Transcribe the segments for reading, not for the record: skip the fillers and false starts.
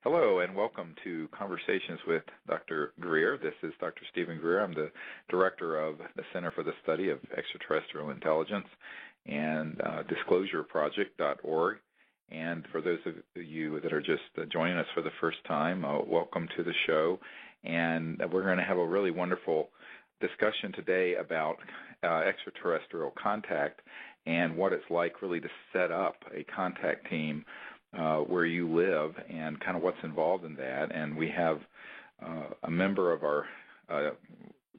Hello and welcome to Conversations with Dr. Greer. This is Dr. Stephen Greer. I'm the director of the Center for the Study of Extraterrestrial Intelligence and disclosureproject.org. And for those of you that are just joining us for the first time, welcome to the show. And we're going to have a really wonderful discussion today about extraterrestrial contact and what it's like really to set up a contact team where you live and kind of what's involved in that. And we have a member of our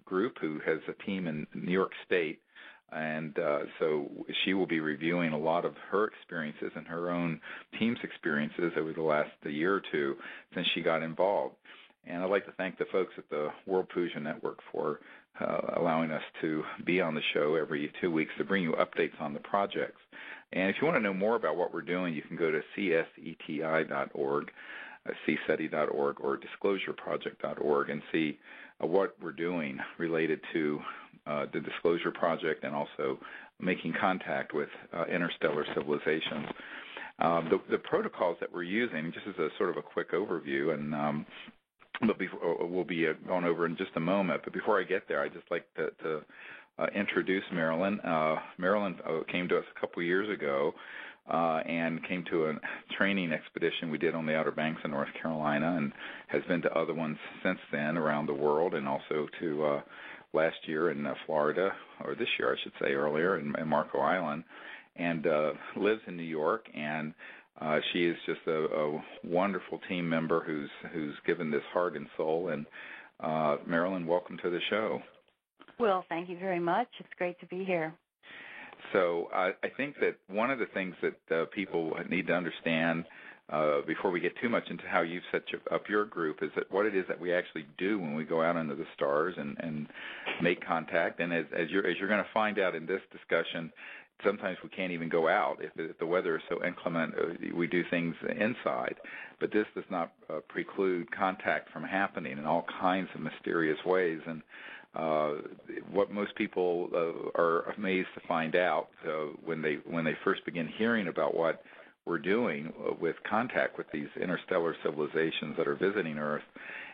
group who has a team in New York State, and so she will be reviewing a lot of her experiences and her own team's experiences over the last year or two since she got involved. And I'd like to thank the folks at the World Puja Network for allowing us to be on the show every 2 weeks to bring you updates on the projects. And if you want to know more about what we're doing, you can go to CSETI.org, CSETI.org, or disclosureproject.org and see what we're doing related to the Disclosure Project and also making contact with interstellar civilizations. The protocols that we're using, just as a sort of a quick overview, and but we'll be going over in just a moment. But before I get there, I'd just like to introduce Marilyn. Marilyn came to us a couple years ago and came to a training expedition we did on the Outer Banks of North Carolina and has been to other ones since then around the world, and also to last year in Florida, or this year I should say, earlier in Marco Island, and lives in New York. And she is just a wonderful team member who's given this heart and soul. And Marilyn, welcome to the show. Well, thank you very much. It's great to be here. So I think that one of the things that people need to understand before we get too much into how you've set up your group is that what it is that we actually do when we go out into the stars and make contact. And as you're going to find out in this discussion, sometimes we can't even go out if the weather is so inclement. We do things inside, but this does not preclude contact from happening in all kinds of mysterious ways. And what most people are amazed to find out when they first begin hearing about what we're doing with contact with these interstellar civilizations that are visiting Earth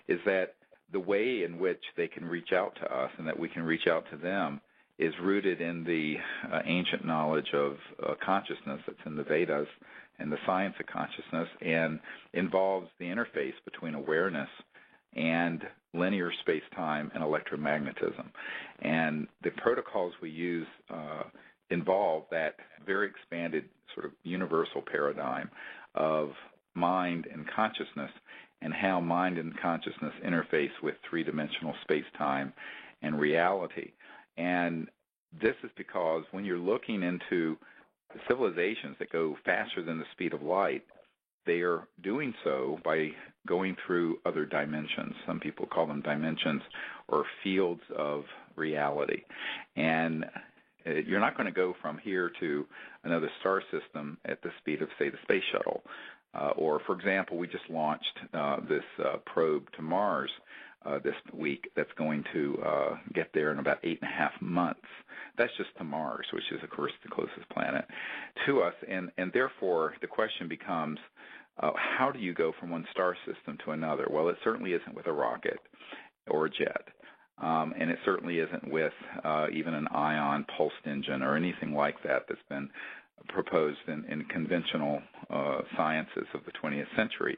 is that the way in which they can reach out to us and that we can reach out to them is rooted in the ancient knowledge of consciousness that's in the Vedas and the science of consciousness, and involves the interface between awareness and linear space-time and electromagnetism. And the protocols we use involve that very expanded sort of universal paradigm of mind and consciousness and how mind and consciousness interface with three-dimensional space-time and reality. And this is because when you're looking into civilizations that go faster than the speed of light, they are doing so by going through other dimensions. Some people call them dimensions or fields of reality. And you're not going to go from here to another star system at the speed of, say, the space shuttle. Or, for example, we just launched this probe to Mars this week that's going to get there in about 8.5 months. That's just to Mars, which is, of course, the closest planet to us. And therefore, the question becomes, how do you go from one star system to another? Well, it certainly isn't with a rocket or a jet. And it certainly isn't with even an ion pulsed engine or anything like that that's been proposed in conventional sciences of the 20th century.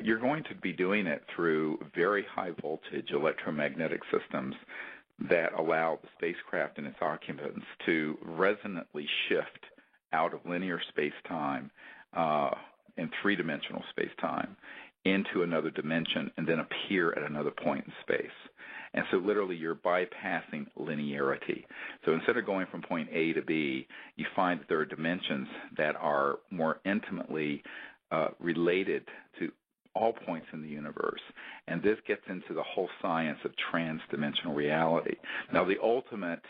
You're going to be doing it through very high voltage electromagnetic systems that allow the spacecraft and its occupants to resonantly shift out of linear space-time and three-dimensional space-time into another dimension and then appear at another point in space. And so literally you're bypassing linearity. So instead of going from point A to B, you find that there are dimensions that are more intimately related to all points in the universe. And this gets into the whole science of trans-dimensional reality. Now, the ultimate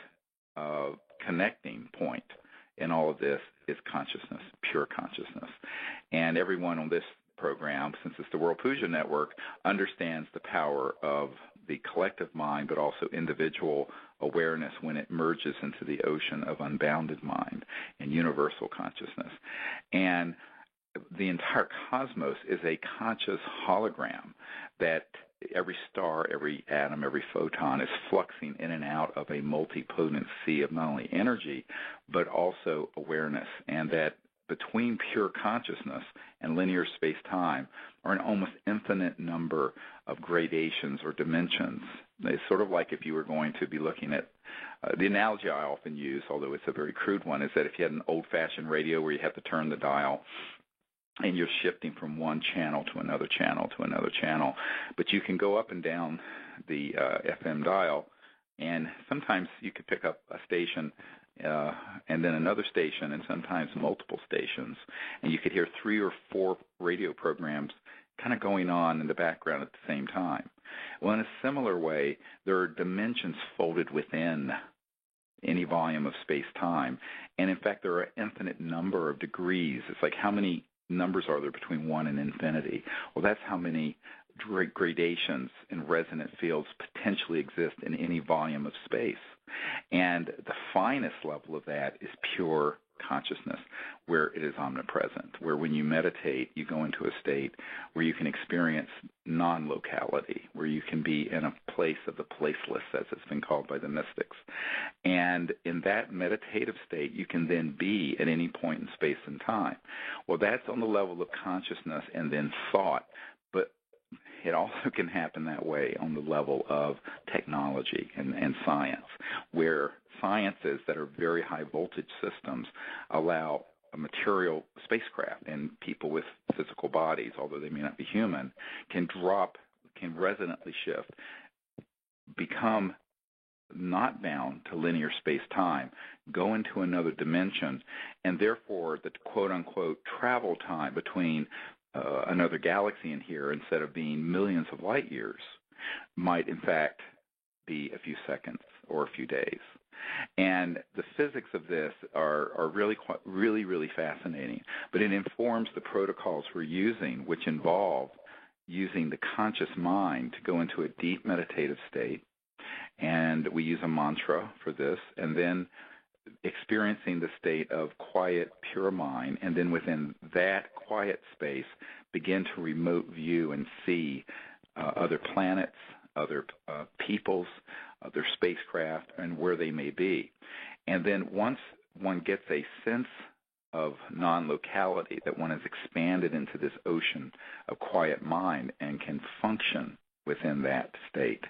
connecting point in all of this is consciousness, pure consciousness. And everyone on this program, since it's the World Puja Network, understands the power of the collective mind, but also individual awareness when it merges into the ocean of unbounded mind and universal consciousness. And the entire cosmos is a conscious hologram that every star, every atom, every photon is fluxing in and out of a multipotent sea of not only energy, but also awareness, and that between pure consciousness and linear space-time are an almost infinite number of gradations or dimensions. It's sort of like if you were going to be looking at the analogy I often use, although it's a very crude one, is that if you had an old-fashioned radio where you have to turn the dial and you're shifting from one channel to another channel to another channel, but you can go up and down the FM dial, and sometimes you could pick up a station and then another station, and sometimes multiple stations, and you could hear 3 or 4 radio programs kind of going on in the background at the same time. Well, in a similar way, there are dimensions folded within any volume of space-time, and in fact, there are an infinite number of degrees. It's like how many numbers are there between 1 and infinity? Well, that's how many gradations and resonant fields potentially exist in any volume of space. And the finest level of that is pure consciousness, where it is omnipresent, where when you meditate, you go into a state where you can experience non-locality, where you can be in a place of the placeless, as it's been called by the mystics. And in that meditative state, you can then be at any point in space and time. Well, that's on the level of consciousness and then thought, but it also can happen that way on the level of technology and science, where sciences that are very high voltage systems allow a material spacecraft, and people with physical bodies, although they may not be human, can resonantly shift, become not bound to linear space-time, go into another dimension, and therefore the quote-unquote travel time between another galaxy in here, instead of being millions of light years, might in fact be a few seconds or a few days. And the physics of this are really fascinating, but it informs the protocols we're using, which involve using the conscious mind to go into a deep meditative state, and we use a mantra for this, and then experiencing the state of quiet, pure mind, and then within that quiet space, begin to remote view and see other planets, other peoples, other spacecraft, and where they may be. And then once one gets a sense of non-locality, that one has expanded into this ocean of quiet mind and can function within that state,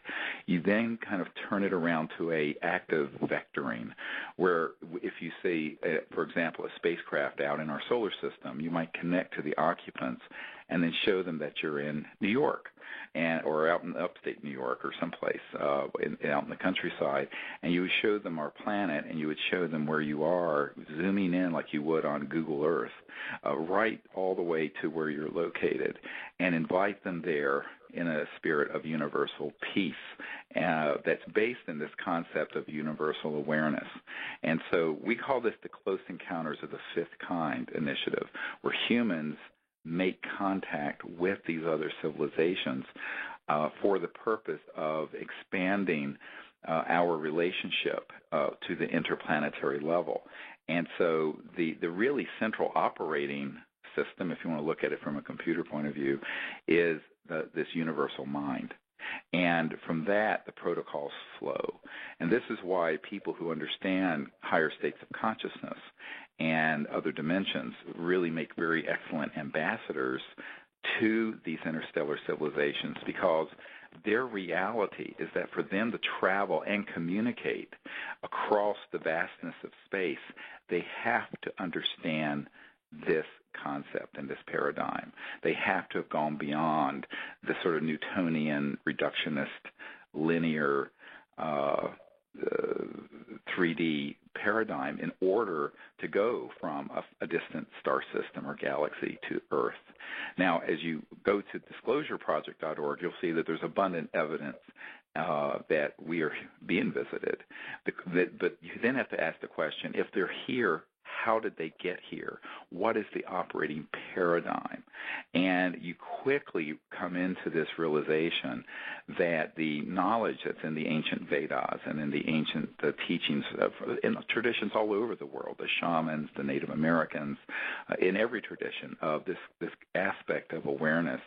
you then kind of turn it around to a active vectoring, where if you see, for example, a spacecraft out in our solar system, you might connect to the occupants and then show them that you're in New York, or out in upstate New York or someplace out in the countryside, and you would show them our planet, and you would show them where you are, zooming in like you would on Google Earth, right all the way to where you're located, and invite them there in a spirit of universal peace that's based in this concept of universal awareness. And so we call this the Close Encounters of the Fifth Kind initiative, where humans make contact with these other civilizations for the purpose of expanding our relationship to the interplanetary level. And so the really central operating system, if you want to look at it from a computer point of view, is this universal mind. And from that, the protocols flow. And this is why people who understand higher states of consciousness and other dimensions really make very excellent ambassadors to these interstellar civilizations, because their reality is that for them to travel and communicate across the vastness of space, they have to understand this concept and this paradigm. They have to have gone beyond the sort of Newtonian, reductionist, linear 3D paradigm in order to go from a distant star system or galaxy to Earth. Now, as you go to disclosureproject.org, you'll see that there's abundant evidence that we are being visited. But you then have to ask the question, if they're here, how did they get here? What is the operating paradigm? And you quickly come into this realization that the knowledge that's in the ancient Vedas and in the ancient teachings in traditions all over the world, the shamans, the Native Americans, in every tradition of this aspect of awareness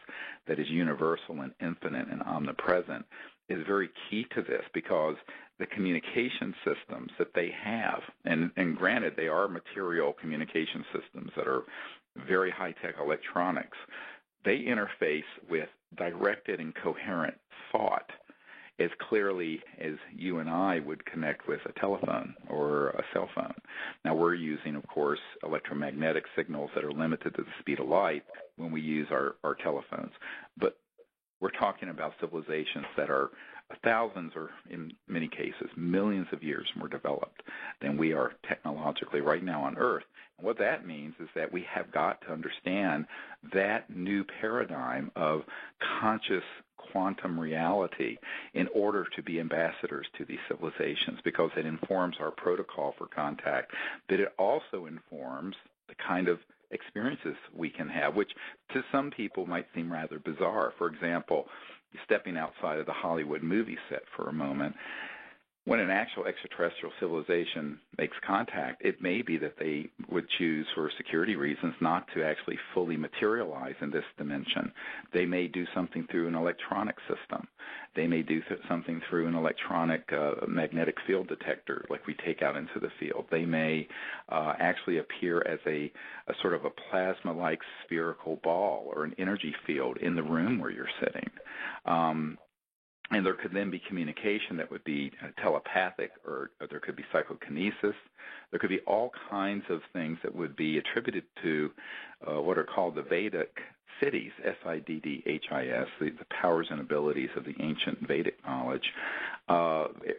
that is universal and infinite and omnipresent is very key to this, because the communication systems that they have, and granted they are material communication systems that are very high-tech electronics, they interface with directed and coherent thought as clearly as you and I would connect with a telephone or a cell phone. Now, we're using, of course, electromagnetic signals that are limited to the speed of light when we use our telephones. But we're talking about civilizations that are thousands, or in many cases, millions of years more developed than we are technologically right now on Earth. And what that means is that we have got to understand that new paradigm of conscious quantum reality in order to be ambassadors to these civilizations, because it informs our protocol for contact, but it also informs the kind of experiences we can have, which to some people might seem rather bizarre. For example, stepping outside of the Hollywood movie set for a moment, when an actual extraterrestrial civilization makes contact, it may be that they would choose, for security reasons, not to actually fully materialize in this dimension. They may do something through an electronic system. They may do something through an electronic magnetic field detector, like we take out into the field. They may actually appear as a sort of a plasma-like spherical ball or an energy field in the room where you're sitting. And there could then be communication that would be telepathic, or there could be psychokinesis. There could be all kinds of things that would be attributed to what are called the Vedic Siddhis, S-I-D-D-H-I-S, the powers and abilities of the ancient Vedic knowledge,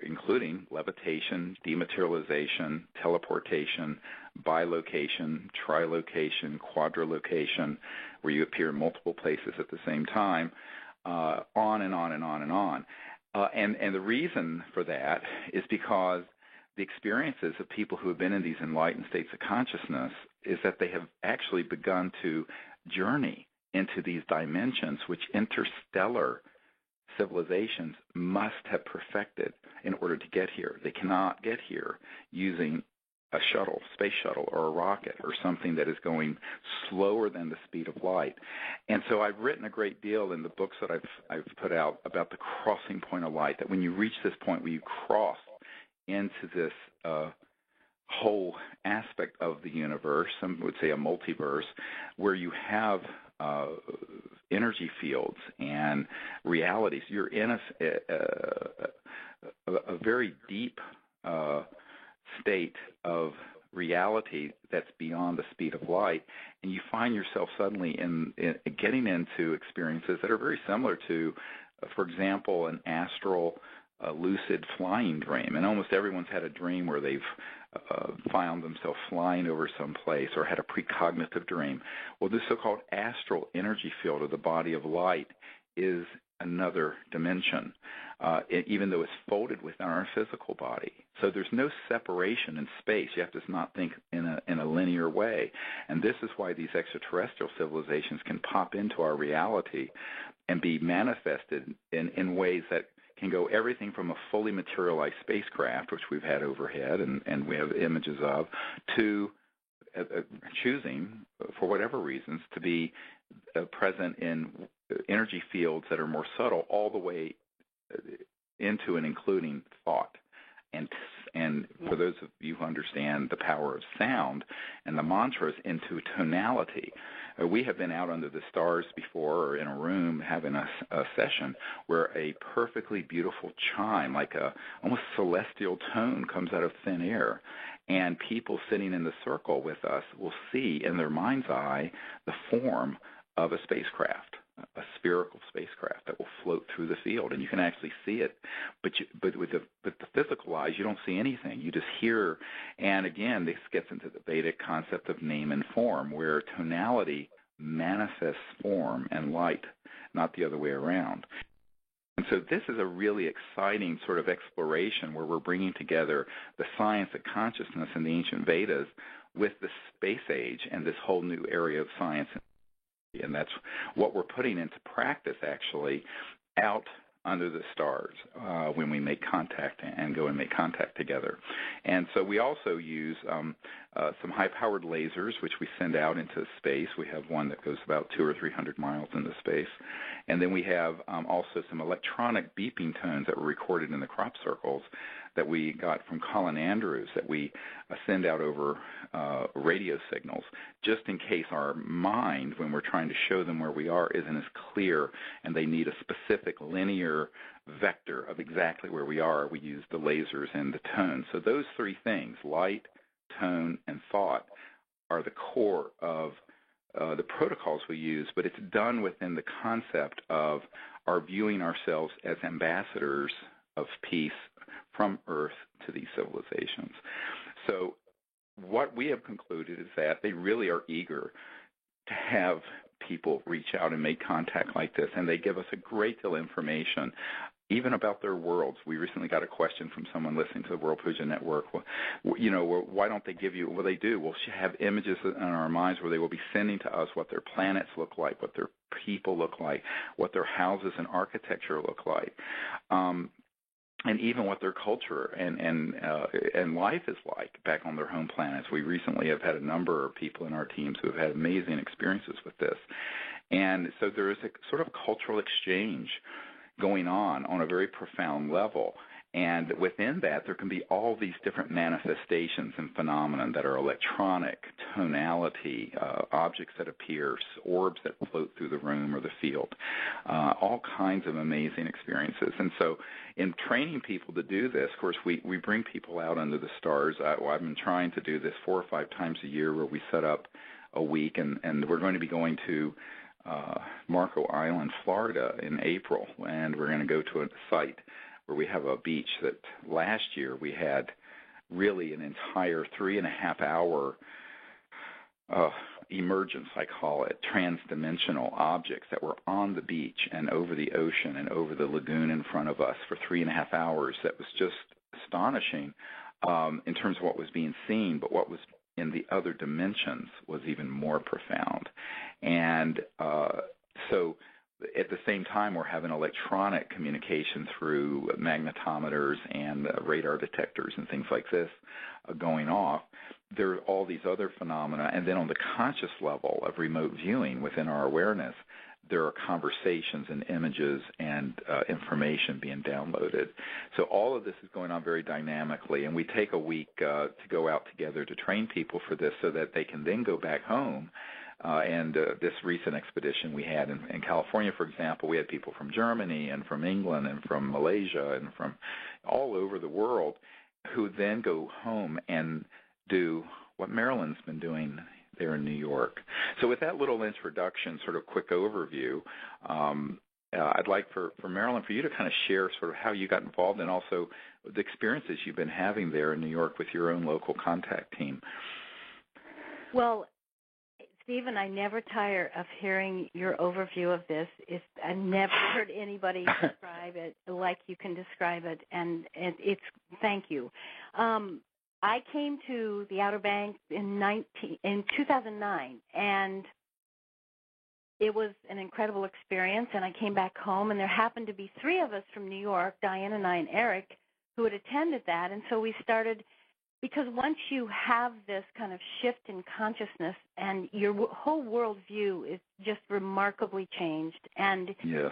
including levitation, dematerialization, teleportation, bilocation, trilocation, quadrilocation, where you appear in multiple places at the same time. On and on and on and on. And the reason for that is because the experiences of people who have been in these enlightened states of consciousness is that they have actually begun to journey into these dimensions which interstellar civilizations must have perfected in order to get here. They cannot get here using a shuttle, space shuttle, or a rocket, or something that is going slower than the speed of light. And so I've written a great deal in the books that I've put out about the crossing point of light, that when you reach this point where you cross into this whole aspect of the universe, some would say a multiverse, where you have energy fields and realities, you're in a very deep state of reality that's beyond the speed of light, and you find yourself suddenly in getting into experiences that are very similar to, for example, an astral lucid flying dream. And almost everyone's had a dream where they've found themselves flying over some place, or had a precognitive dream. Well, this so-called astral energy field of the body of light is another dimension, even though it's folded within our physical body. So there's no separation in space. You have to not think in a linear way. And this is why these extraterrestrial civilizations can pop into our reality and be manifested in ways that can go everything from a fully materialized spacecraft, which we've had overhead and we have images of, to choosing, for whatever reasons, to be present in energy fields that are more subtle, all the way into and including thought. And for those of you who understand the power of sound and the mantras, into tonality. We have been out under the stars before, or in a room having a session where a perfectly beautiful chime, like a almost celestial tone, comes out of thin air. And people sitting in the circle with us will see in their mind's eye the form of a spacecraft, a spherical spacecraft that will float through the field, and you can actually see it. But with the physical eyes, you don't see anything. You just hear. And again, this gets into the Vedic concept of name and form, where tonality manifests form and light, not the other way around. And so this is a really exciting sort of exploration where we're bringing together the science of consciousness in the ancient Vedas with the space age and this whole new area of science. And that's what we're putting into practice, actually, out under the stars when we make contact and go and make contact together. And so we also use some high-powered lasers, which we send out into space. We have one that goes about 200 or 300 miles into space. And then we have also some electronic beeping tones that were recorded in the crop circles that we got from Colin Andrews that we send out over radio signals, just in case our mind, when we're trying to show them where we are, isn't as clear and they need a specific linear vector of exactly where we are. We use the lasers and the tone. So those three things, light, tone, and thought, are the core of the protocols we use, but it's done within the concept of our viewing ourselves as ambassadors of peace from Earth to these civilizations. So what we have concluded is that they really are eager to have people reach out and make contact like this, and they give us a great deal of information, even about their worlds. We recently got a question from someone listening to the World Puja Network. Well, why don't they give you? Well, they do. We'll have images in our minds where they will be sending to us what their planets look like, what their people look like, what their houses and architecture look like. And even what their culture and life is like back on their home planets. We recently have had a number of people in our teams who have had amazing experiences with this. And so there is a sort of cultural exchange going on a very profound level. And within that, there can be all these different manifestations and phenomena that are electronic, tonality, objects that appear, orbs that float through the room or the field, all kinds of amazing experiences. And so in training people to do this, of course, we bring people out under the stars. I've been trying to do this 4 or 5 times a year where we set up a week, and we're going to be going to Marco Island, Florida in April, and we're going to go to a site where we have a beach that last year we had really an entire 3.5-hour emergence, I call it, trans-dimensional objects that were on the beach and over the ocean and over the lagoon in front of us for 3.5 hours. That was just astonishing in terms of what was being seen, but what was in the other dimensions was even more profound. And so at the same time, we're having electronic communication through magnetometers and radar detectors and things like this going off. There are all these other phenomena. And then on the conscious level of remote viewing within our awareness, there are conversations and images and information being downloaded. So all of this is going on very dynamically, and we take a week to go out together to train people for this so that they can then go back home. And this recent expedition we had in California, for example, we had people from Germany and from England and from Malaysia and from all over the world who then go home and do what Marilyn's been doing there in New York. So with that little introduction, sort of quick overview, I'd like for Marilyn, for you to kind of share sort of how you got involved and also the experiences you've been having there in New York with your own local contact team. Well, Stephen, I never tire of hearing your overview of this. I've never heard anybody describe it like you can describe it, and it's thank you. I came to the Outer Banks in 2009, and it was an incredible experience, and I came back home, and there happened to be 3 of us from New York, Diane and I and Eric, who had attended that, and so we started. Because once you have this kind of shift in consciousness and your whole worldview is just remarkably changed. And yes.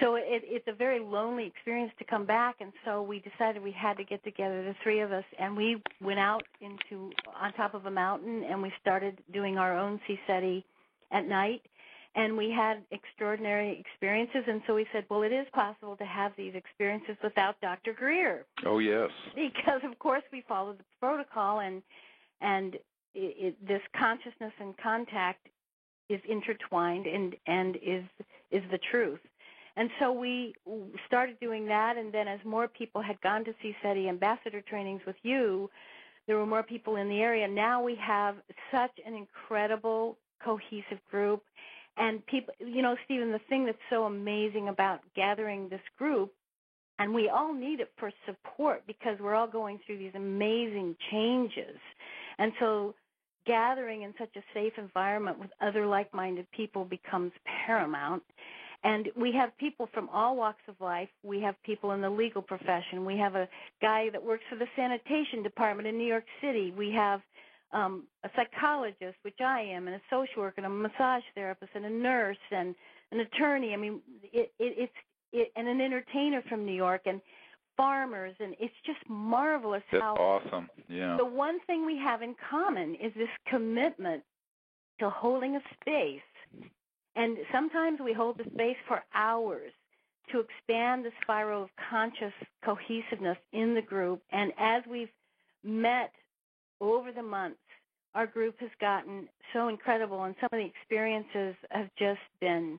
So it's a very lonely experience to come back, and so we decided we had to get together, the 3 of us, and we went out on top of a mountain, and we started doing our own CSETI at night. And we had extraordinary experiences, and so we said, well, it is possible to have these experiences without Dr. Greer. Oh, yes. Because, of course, we followed the protocol, and this consciousness and contact is intertwined and is the truth. And so we started doing that, and then as more people had gone to CSETI ambassador trainings with you, there were more people in the area. Now we have such an incredible, cohesive group. And people, Stephen, the thing that's so amazing about gathering this group, and we all need it for support because we're all going through these amazing changes. And so gathering in such a safe environment with other like-minded people becomes paramount. And we have people from all walks of life. We have people in the legal profession. We have a guy that works for the sanitation department in New York City. We have a psychologist, which I am, and a social worker, and a massage therapist, and a nurse, and an attorney. I mean, and an entertainer from New York, and farmers, and it's just marvelous. That's how awesome. Yeah. The one thing we have in common is this commitment to holding a space. And sometimes we hold the space for hours to expand the spiral of conscious cohesiveness in the group. And as we've met over the months, our group has gotten so incredible, and some of the experiences have just been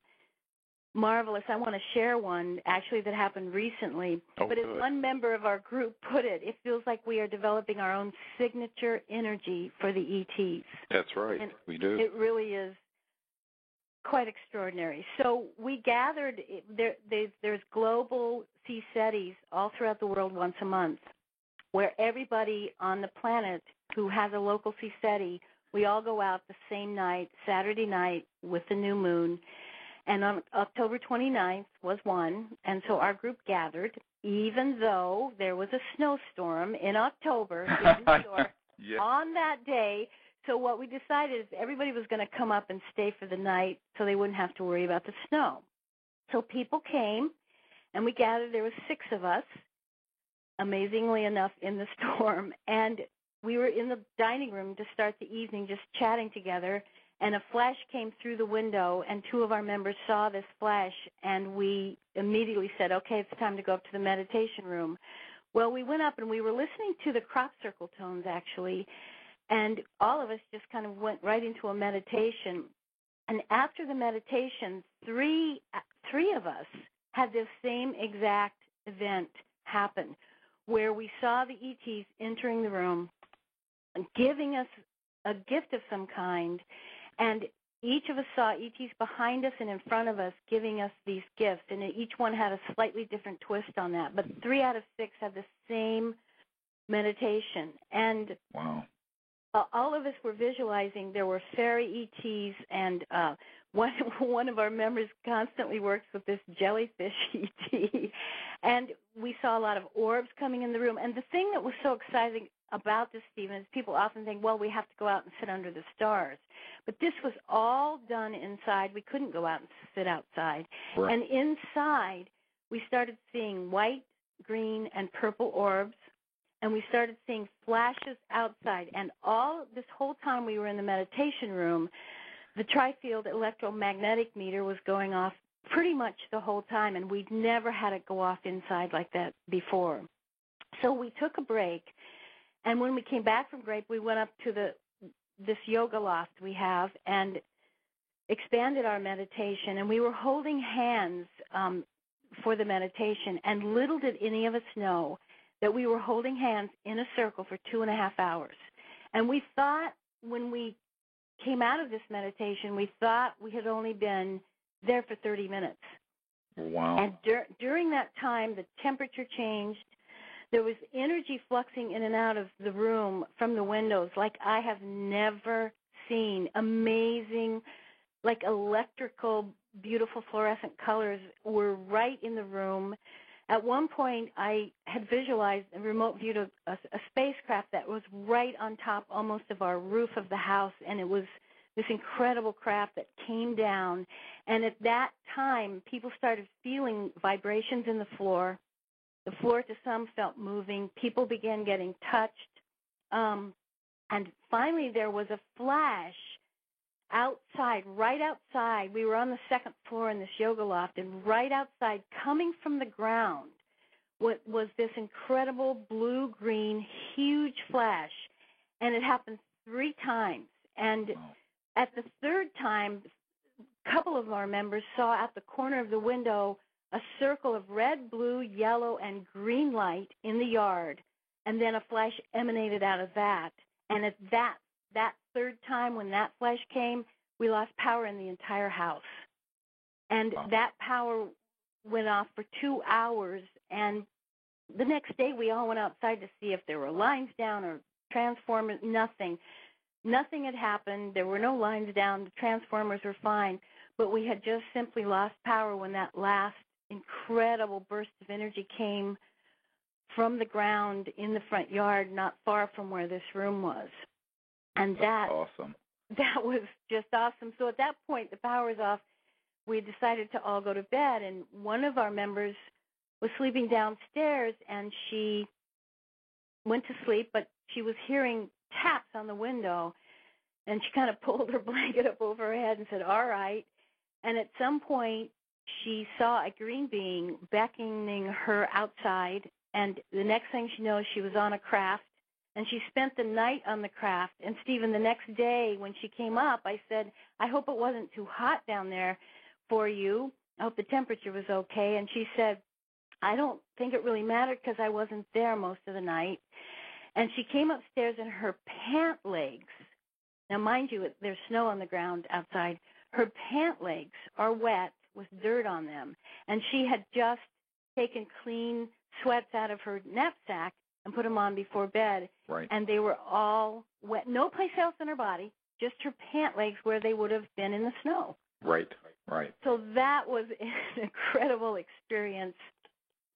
marvelous. I want to share one, actually, that happened recently. But as one member of our group put it, it feels like we are developing our own signature energy for the ETs. That's right. And we do. It really is quite extraordinary. So we gathered, there's global CSETIs all throughout the world once a month, where everybody on the planet who has a local CSETI, we all go out the same night, Saturday night, with the new moon. And on October 29th was one, and so our group gathered, even though there was a snowstorm in October in New York on that day. So what we decided is everybody was going to come up and stay for the night so they wouldn't have to worry about the snow. So people came, and we gathered. There were 6 of us, amazingly enough, in the storm. And we were in the dining room to start the evening just chatting together, and a flash came through the window, and 2 of our members saw this flash, and we immediately said, okay, it's time to go up to the meditation room. Well, we went up, and we were listening to the crop circle tones, actually, and all of us just kind of went right into a meditation. And after the meditation, three of us had this same exact event happen, where we saw the ETs entering the room, giving us a gift of some kind, and each of us saw ETs behind us and in front of us giving us these gifts, and each one had a slightly different twist on that. But 3 out of 6 had the same meditation. And wow. All of us were visualizing there were fairy ETs, and one of our members constantly works with this jellyfish ET. And we saw a lot of orbs coming in the room. And the thing that was so exciting about this, Stephen, is people often think, well, we have to go out and sit under the stars. But this was all done inside. We couldn't go out and sit outside. Right. And inside, we started seeing white, green, and purple orbs. And we started seeing flashes outside. And all this whole time we were in the meditation room, the tri-field electromagnetic meter was going off pretty much the whole time, and we'd never had it go off inside like that before. So we took a break, and when we came back from break, we went up to this yoga loft we have and expanded our meditation, and we were holding hands for the meditation, and little did any of us know that we were holding hands in a circle for 2.5 hours. And we thought when we came out of this meditation, we thought we had only been there for 30 minutes. Wow. And during that time, the temperature changed. There was energy fluxing in and out of the room from the windows like I have never seen. Amazing, like electrical, beautiful fluorescent colors were right in the room. At one point, I had visualized and remote viewed a spacecraft that was right on top almost of our roof of the house, and it was this incredible craft that came down. And at that time, people started feeling vibrations in the floor. The floor to some felt moving. People began getting touched. And finally, there was a flash outside, right outside. We were on the 2nd floor in this yoga loft, and right outside, coming from the ground, was this incredible blue-green, huge flash. And it happened 3 times. And at the 3rd time, a couple of our members saw at the corner of the window a circle of red, blue, yellow, and green light in the yard, and then a flash emanated out of that. And at that 3rd time when that flash came, we lost power in the entire house. And that power went off for 2 hours, and the next day we all went outside to see if there were lines down or transformers, nothing. nothing had happened. There were no lines down. The transformers were fine. But we had just simply lost power when that last incredible burst of energy came from the ground in the front yard, not far from where this room was. And that's awesome. That was just awesome. So at that point, the power was off. We decided to all go to bed, and one of our members was sleeping downstairs, and she went to sleep, but she was hearing taps on the window, and she kind of pulled her blanket up over her head and said, all right. And at some point, she saw a green being beckoning her outside, and the next thing she knows, she was on a craft, and she spent the night on the craft. And, Stephen, the next day when she came up, I said, I hope it wasn't too hot down there for you. I hope the temperature was okay. And she said, I don't think it really mattered because I wasn't there most of the night. And she came upstairs in her pant legs. Now, mind you, there's snow on the ground outside. Her pant legs are wet with dirt on them. And she had just taken clean sweats out of her knapsack and put them on before bed. Right. And they were all wet. No place else in her body, just her pant legs where they would have been in the snow. Right, right. So that was an incredible experience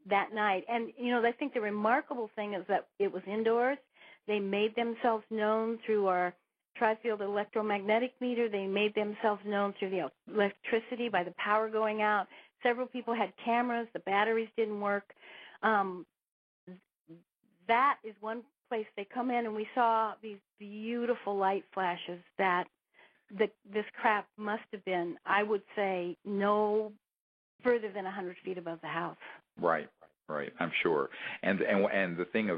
that night. And, you know, I think the remarkable thing is that it was indoors. They made themselves known through our tri-field electromagnetic meter. They made themselves known through the electricity by the power going out. Several people had cameras. The batteries didn't work. That is one place they come in, and we saw these beautiful light flashes that this craft must have been, I would say, no further than 100 feet above the house. Right. Right, I'm sure. And the thing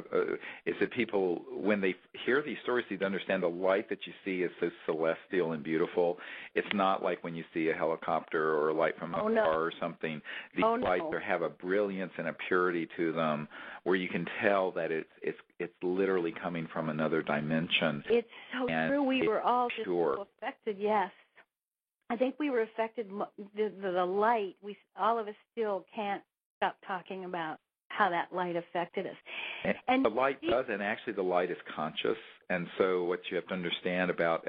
is that people, when they hear these stories, they understand the light that you see is so celestial and beautiful. It's not like when you see a helicopter or a light from a car or something. These lights have a brilliance and a purity to them where you can tell that it's literally coming from another dimension. It's so true. We were all just so affected, yes. I think we were affected, the light, all of us still can't stop talking about how that light affected us. And the light does, and actually the light is conscious. And so what you have to understand about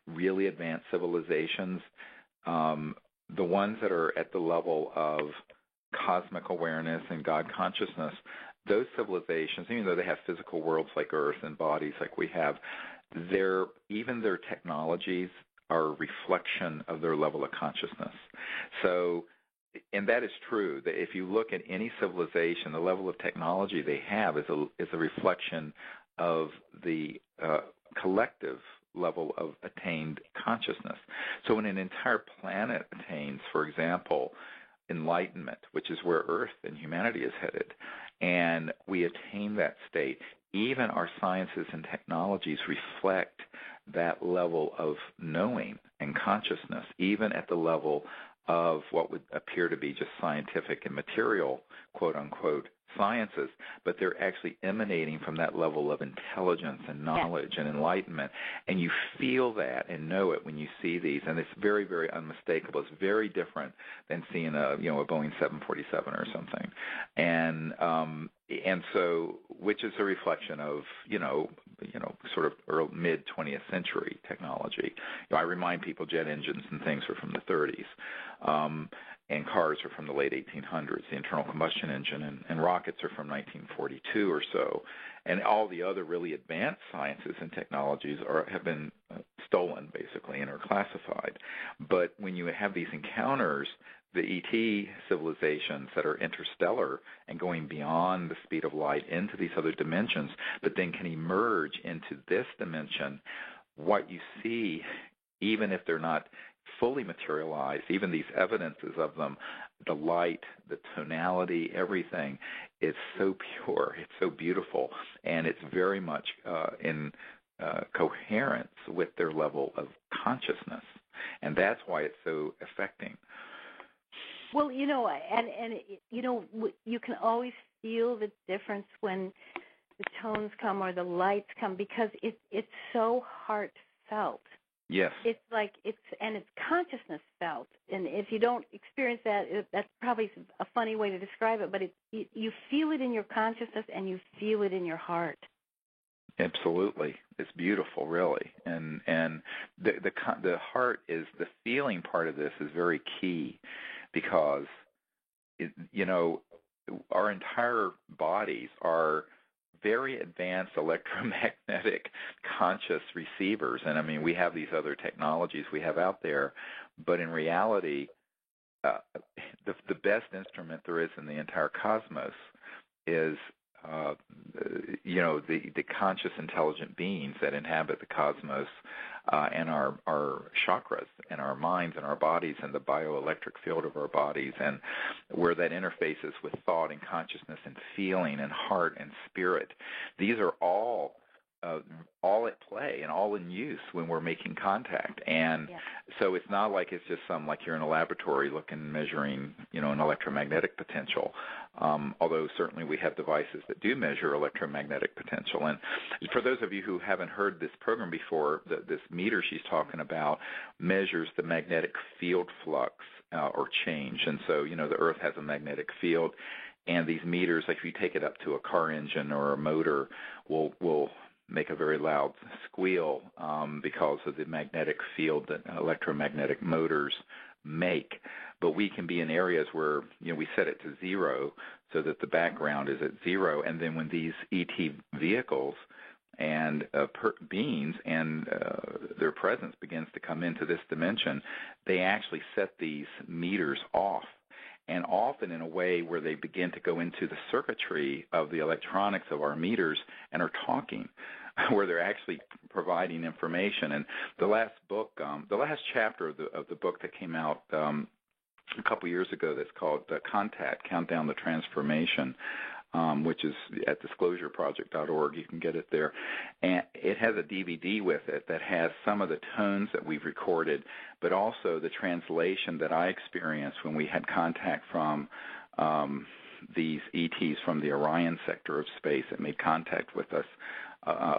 really advanced civilizations, the ones that are at the level of cosmic awareness and God consciousness, those civilizations, even though they have physical worlds like Earth and bodies like we have, even their technologies are a reflection of their level of consciousness. So, and that is true. That if you look at any civilization, the level of technology they have is a reflection of the collective level of attained consciousness. So when an entire planet attains, for example, enlightenment, which is where Earth and humanity is headed, and we attain that state, even our sciences and technologies reflect that level of knowing and consciousness, even at the level of what would appear to be just scientific and material, quote-unquote, sciences, but they're actually emanating from that level of intelligence and knowledge and enlightenment. And you feel that and know it when you see these, and it's very, very unmistakable. It's very different than seeing a Boeing 747 or something. And so, which is a reflection of, sort of mid 20th century technology. I remind people jet engines and things are from the 30s. And cars are from the late 1800s, the internal combustion engine, and rockets are from 1942 or so. And all the other really advanced sciences and technologies have been stolen, basically, and are classified. But when you have these encounters, the ET civilizations that are interstellar and going beyond the speed of light into these other dimensions, but then can emerge into this dimension, what you see, even if they're not fully materialized, even these evidences of them, the light, the tonality, everything is so pure, it's so beautiful, and it's very much in coherence with their level of consciousness. And that's why it's so affecting. Well, you can always feel the difference when the tones come or the lights come because it's so heartfelt. Yes. It's like it's consciousness felt, and if you don't experience that, that's probably a funny way to describe it. But you feel it in your consciousness and you feel it in your heart. Absolutely, it's beautiful, really, and the heart is the feeling part of this is very key, because our entire bodies are very advanced electromagnetic conscious receivers, and I mean we have these other technologies we have out there, but in reality, the best instrument there is in the entire cosmos is the conscious intelligent beings that inhabit the cosmos, and our chakras and our minds and our bodies and the bioelectric field of our bodies, and where that interfaces with thought and consciousness and feeling and heart and spirit. These are all at play and all in use when we're making contact. And so it's not like it's just like you're in a laboratory measuring, an electromagnetic potential, although certainly we have devices that do measure electromagnetic potential. And for those of you who haven't heard this program before, this meter she's talking about measures the magnetic field flux or change. And so, the Earth has a magnetic field, and these meters, like if you take it up to a car engine or a motor, will make a very loud squeal because of the magnetic field that electromagnetic motors make. But we can be in areas where we set it to zero so that the background is at zero, and then when these ET vehicles and beings and their presence begins to come into this dimension, they actually set these meters off, and often in a way where they begin to go into the circuitry of the electronics of our meters and are talking, where they're actually providing information. And the last book, the last chapter of the book that came out a couple years ago, that's called Contact, Countdown the Transformation, which is at disclosureproject.org. You can get it there. And it has a DVD with it that has some of the tones that we've recorded, but also the translation that I experienced when we had contact from these ETs from the Orion sector of space that made contact with us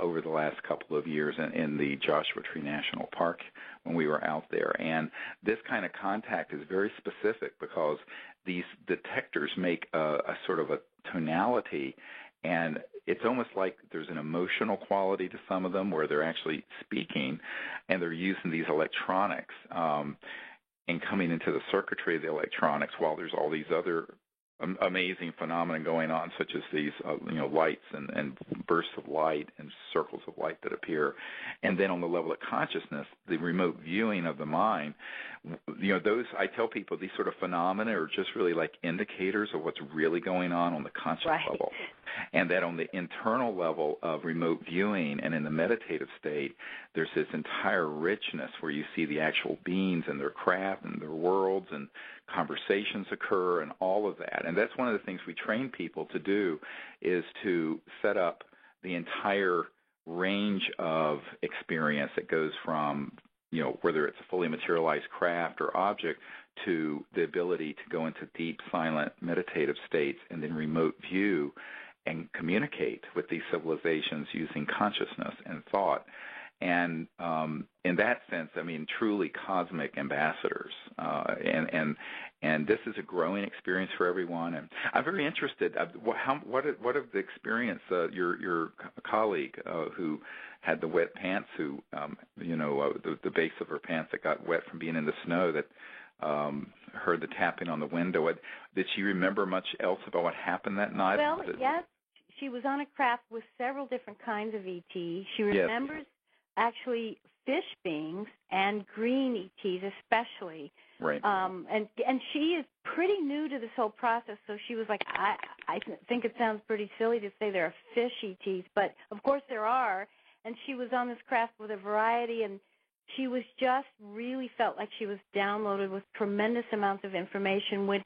over the last couple of years in the Joshua Tree National Park when we were out there. And this kind of contact is very specific because these detectors make a sort of a tonality, and it's almost like there's an emotional quality to some of them where they're actually speaking, and they're using these electronics and coming into the circuitry of the electronics while there's all these other amazing phenomena going on, such as these lights and bursts of light and circles of light that appear. And then on the level of consciousness, the remote viewing of the mind, those, I tell people, these sort of phenomena are just really like indicators of what's really going on the conscious level. And that on the internal level of remote viewing and in the meditative state, there's this entire richness where you see the actual beings and their craft and their worlds, and conversations occur and all of that. And that's one of the things we train people to do, is to set up the entire range of experience that goes from, whether it's a fully materialized craft or object, to the ability to go into deep, silent, meditative states and then remote view and communicate with these civilizations using consciousness and thought. And in that sense, I mean, truly cosmic ambassadors. And this is a growing experience for everyone. And I'm very interested. What of the experience your colleague who had the wet pants, who the base of her pants that got wet from being in the snow, that heard the tapping on the window. Did she remember much else about what happened that night? Well, yes. She was on a craft with several different kinds of ET. She remembers actually fish beings and green ETs especially. Right. And she is pretty new to this whole process, so she was like, I think it sounds pretty silly to say there are fish ETs, but of course there are. And she was on this craft with a variety, and she was just really felt like she was downloaded with tremendous amounts of information, which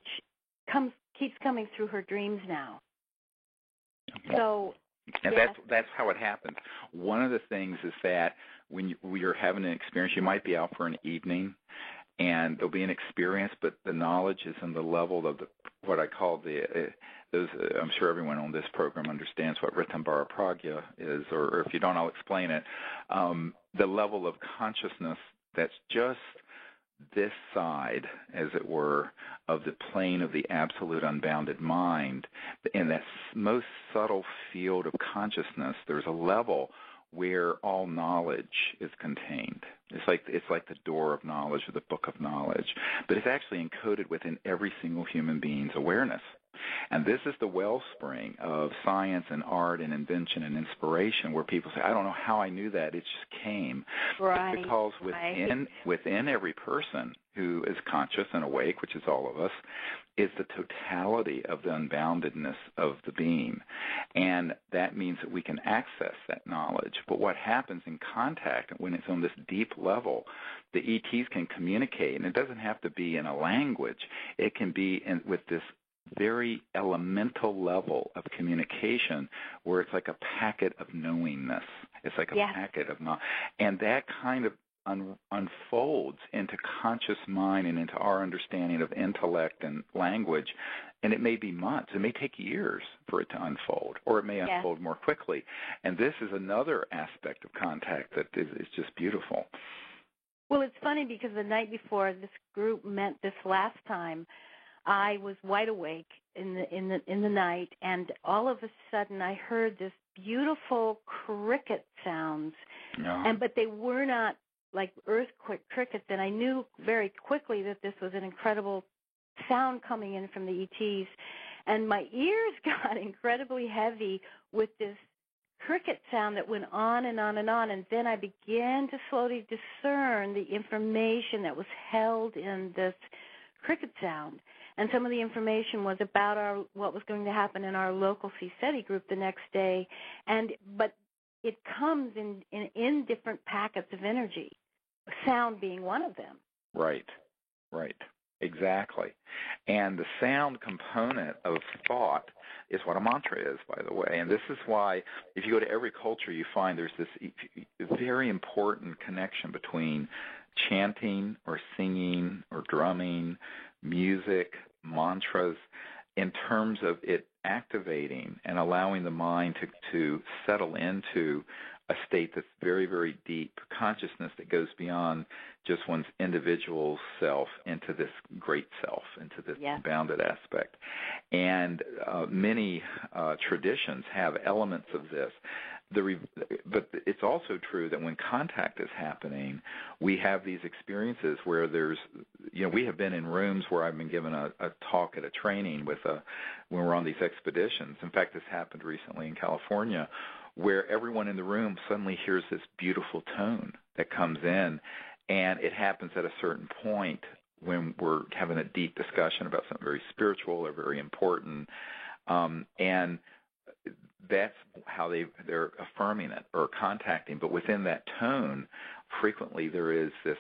keeps coming through her dreams now. So, and that's how it happens. One of the things is that when you're having an experience, you might be out for an evening, and there'll be an experience, but the knowledge is in the level of what I call those. I'm sure everyone on this program understands what Ritambhara Pragya is, or if you don't, I'll explain it. The level of consciousness that's just this side, as it were, of the plane of the absolute unbounded mind, in that most subtle field of consciousness, there's a level where all knowledge is contained. It's like the door of knowledge or the book of knowledge, but it's actually encoded within every single human being's awareness. And this is the wellspring of science and art and invention and inspiration, where people say, I don't know how I knew that, it just came. Right. Because within every person who is conscious and awake, which is all of us, is the totality of the unboundedness of the being. And that means that we can access that knowledge. But what happens in contact, when it's on this deep level, the ETs can communicate, and it doesn't have to be in a language. It can be with this very elemental level of communication where it's like a packet of knowingness. It's like a packet of knowledge. And that kind of unfolds into conscious mind and into our understanding of intellect and language. And it may be months. It may take years for it to unfold, or it may unfold more quickly. And this is another aspect of contact that is just beautiful. Well, it's funny because the night before this group met this last time, I was wide awake in the night, and all of a sudden I heard this beautiful cricket sounds, but they were not like earthquake crickets, and I knew very quickly that this was an incredible sound coming in from the ETs, and my ears got incredibly heavy with this cricket sound that went on and on and on, and then I began to slowly discern the information that was held in this cricket sound. And some of the information was about what was going to happen in our local CSETI group the next day, but it comes in different packets of energy, sound being one of them. Right, exactly. And the sound component of thought is what a mantra is, by the way. And this is why, if you go to every culture, you find there's this very important connection between chanting or singing or drumming, music, mantras, in terms of it activating and allowing the mind to settle into a state that's very, very deep consciousness that goes beyond just one's individual self into this great self, into this bounded aspect. And many traditions have elements of this. But it's also true that when contact is happening, we have these experiences where we have been in rooms where I've been given a talk at a training when we're on these expeditions. In fact, this happened recently in California, where everyone in the room suddenly hears this beautiful tone that comes in, and it happens at a certain point when we're having a deep discussion about something very spiritual or very important, and that's how they're affirming it or contacting. But within that tone, frequently there is this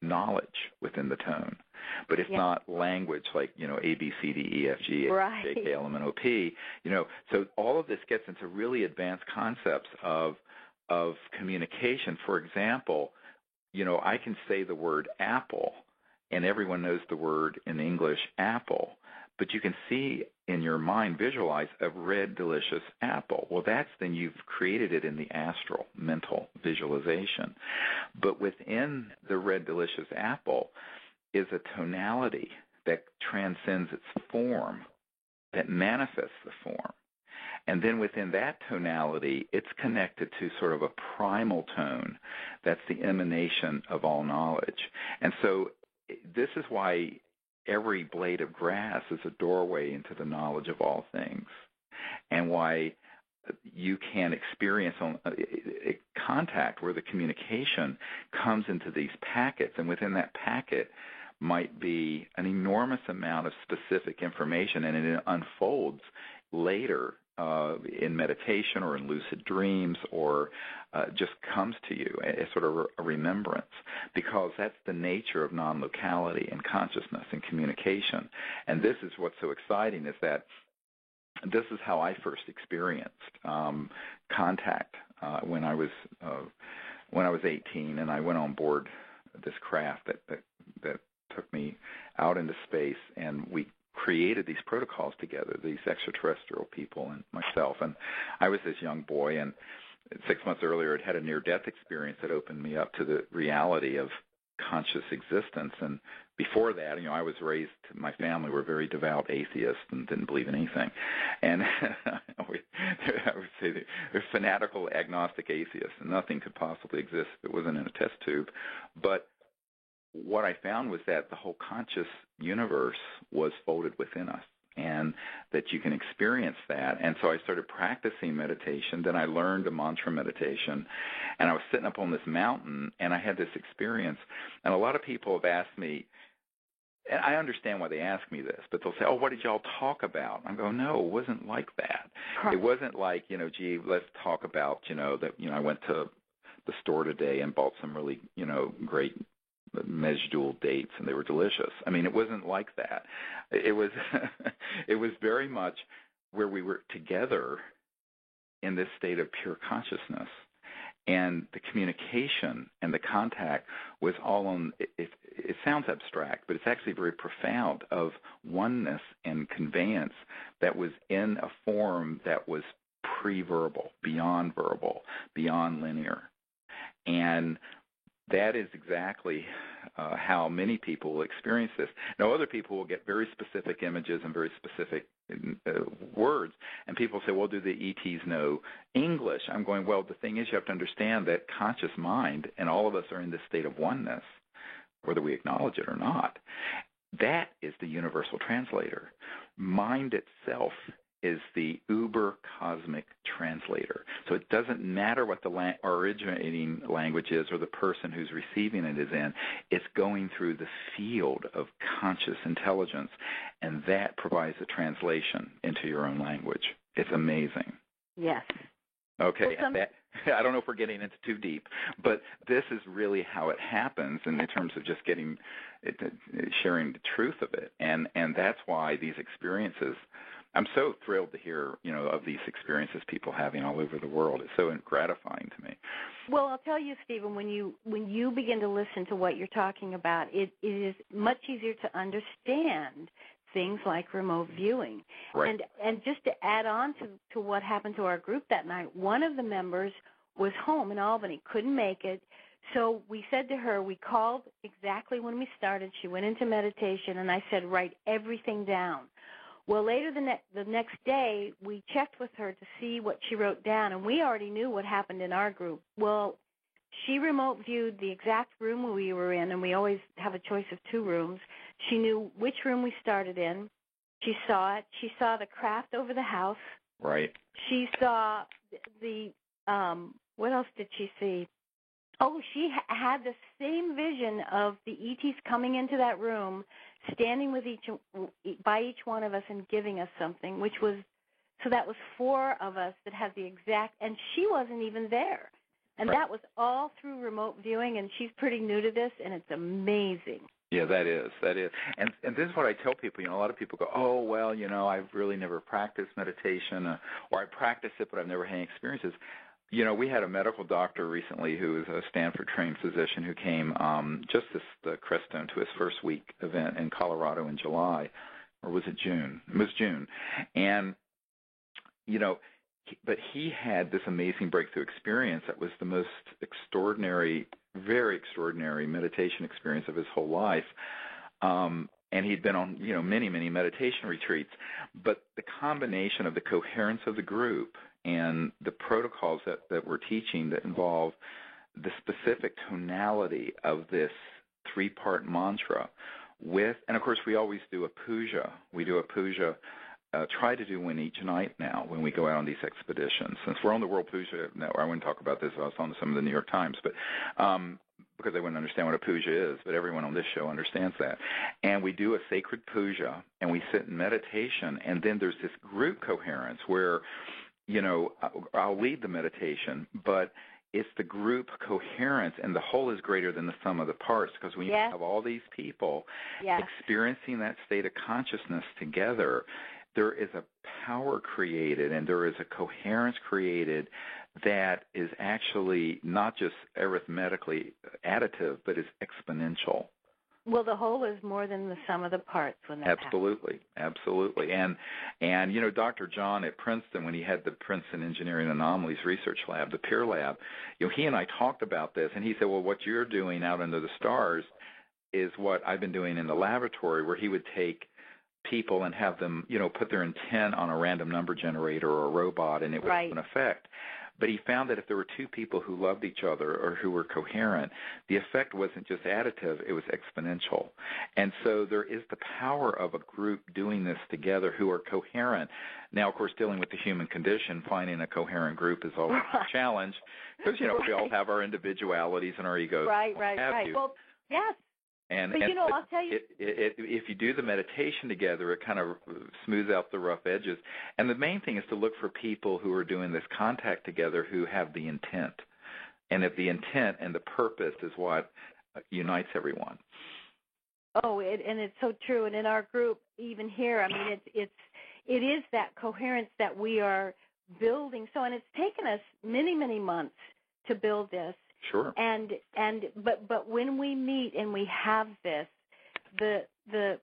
knowledge within the tone. But it's not language like, A, B, C, D, E, F, G, H, J, K, L, M, N, O, P. So all of this gets into really advanced concepts of communication. For example, I can say the word apple, and everyone knows the word in English apple. But you can see in your mind, visualize a red, delicious apple. Well, then you've created it in the astral, mental visualization. But within the red, delicious apple is a tonality that transcends its form, that manifests the form. And then within that tonality, it's connected to sort of a primal tone that's the emanation of all knowledge. And so this is why every blade of grass is a doorway into the knowledge of all things, and why you can experience a contact where the communication comes into these packets, and within that packet might be an enormous amount of specific information, and it unfolds later in meditation or in lucid dreams, or just comes to you as sort of a remembrance, because that's the nature of non-locality and consciousness and communication. And this is what's so exciting, is that this is how I first experienced contact when I was 18, and I went on board this craft that took me out into space, and we created these protocols together, these extraterrestrial people and myself. And I was this young boy, and 6 months earlier I'd had a near-death experience that opened me up to the reality of conscious existence. And before that, I was raised, my family were very devout atheists and didn't believe in anything. And I would say they're fanatical agnostic atheists, and nothing could possibly exist if it wasn't in a test tube. But what I found was that the whole conscious universe was folded within us, and that you can experience that. And so I started practicing meditation. Then I learned a mantra meditation, and I was sitting up on this mountain, and I had this experience. And a lot of people have asked me, and I understand why they ask me this, but they'll say, oh, what did y'all talk about? I go, no, it wasn't like that. It wasn't like, gee, let's talk about, that, I went to the store today and bought some really, great Mejdul dates, and they were delicious. I mean, it wasn't like that. It was it was very much where we were together in this state of pure consciousness, and the communication and the contact was all on, it sounds abstract, but it's actually very profound, of oneness and conveyance that was in a form that was pre-verbal, beyond linear. And that is exactly how many people will experience this. Now, other people will get very specific images and very specific words, and people say, well, do the ETs know English? I'm going, well, the thing is, you have to understand that conscious mind, and all of us are in this state of oneness, whether we acknowledge it or not. That is the universal translator. Mind itself is the uber cosmic translator. So it doesn't matter what the originating language is or the person who's receiving it is in. It's going through the field of conscious intelligence, and that provides a translation into your own language. It's amazing. Yes. Okay. I don't know if we're getting into too deep, but this is really how it happens in terms of just sharing the truth of it. And that's why these experiences, I'm so thrilled to hear, of these experiences people having all over the world. It's so gratifying to me. Well, I'll tell you, Stephen, when you begin to listen to what you're talking about, it is much easier to understand things like remote viewing. Right. And just to add on to what happened to our group that night, one of the members was home in Albany, couldn't make it. So we said to her, we called exactly when we started. She went into meditation, and I said, write everything down. Well, later the next day, we checked with her to see what she wrote down, and we already knew what happened in our group. Well, she remote viewed the exact room we were in, and we always have a choice of 2 rooms. She knew which room we started in. She saw it. She saw the craft over the house. Right. She saw the what else did she see? Oh, she had the same vision of the ETs coming into that room, standing with by each one of us and giving us something, so that was 4 of us that had the exact, and she wasn't even there. And right. That was all through remote viewing, and she's pretty new to this, and it's amazing. Yeah, that is. And this is what I tell people. A lot of people go, oh, well, I've really never practiced meditation, or I practice it, but I've never had any experiences. We had a medical doctor recently who is a Stanford-trained physician who came just the Crestone to his first week event in Colorado in July, or was it June? It was June. And, but he had this amazing breakthrough experience that was the most extraordinary, very extraordinary meditation experience of his whole life. And he'd been on, many, many meditation retreats. But the combination of the coherence of the group and the protocols that we're teaching that involve the specific tonality of this 3-part mantra and of course we always do a puja. We do a puja, try to do one each night now when we go out on these expeditions. Since we're on the World Puja Network, I wouldn't talk about this if I was on some of the New York Times, but because they wouldn't understand what a puja is, but everyone on this show understands that. And we do a sacred puja, and we sit in meditation, and then there's this group coherence where I'll lead the meditation, but it's the group coherence, and the whole is greater than the sum of the parts, because when you have all these people experiencing that state of consciousness together, there is a power created and there is a coherence created that is actually not just arithmetically additive, but is exponential. Well, the whole is more than the sum of the parts when that Absolutely, happens. absolutely. And Dr. John at Princeton, when he had the Princeton Engineering Anomalies Research Lab, the PEER lab, he and I talked about this, and he said, well, what you're doing out under the stars is what I've been doing in the laboratory, where he would take people and have them, put their intent on a random number generator or a robot, and it would have an effect. But he found that if there were two people who loved each other or who were coherent, the effect wasn't just additive, it was exponential. And so there is the power of a group doing this together who are coherent. Now, of course, dealing with the human condition, finding a coherent group is always a challenge because, we all have our individualities and our egos. Right. Well, yes. But I'll tell you, if you do the meditation together, it kind of smooths out the rough edges. And the main thing is to look for people who are doing this contact together who have the intent. And if the intent and the purpose is what unites everyone. Oh, and it's so true. And in our group, even here, I mean, it is that coherence that we are building. So, and it's taken us many, many months to build this. Sure. But when we meet and we have this, the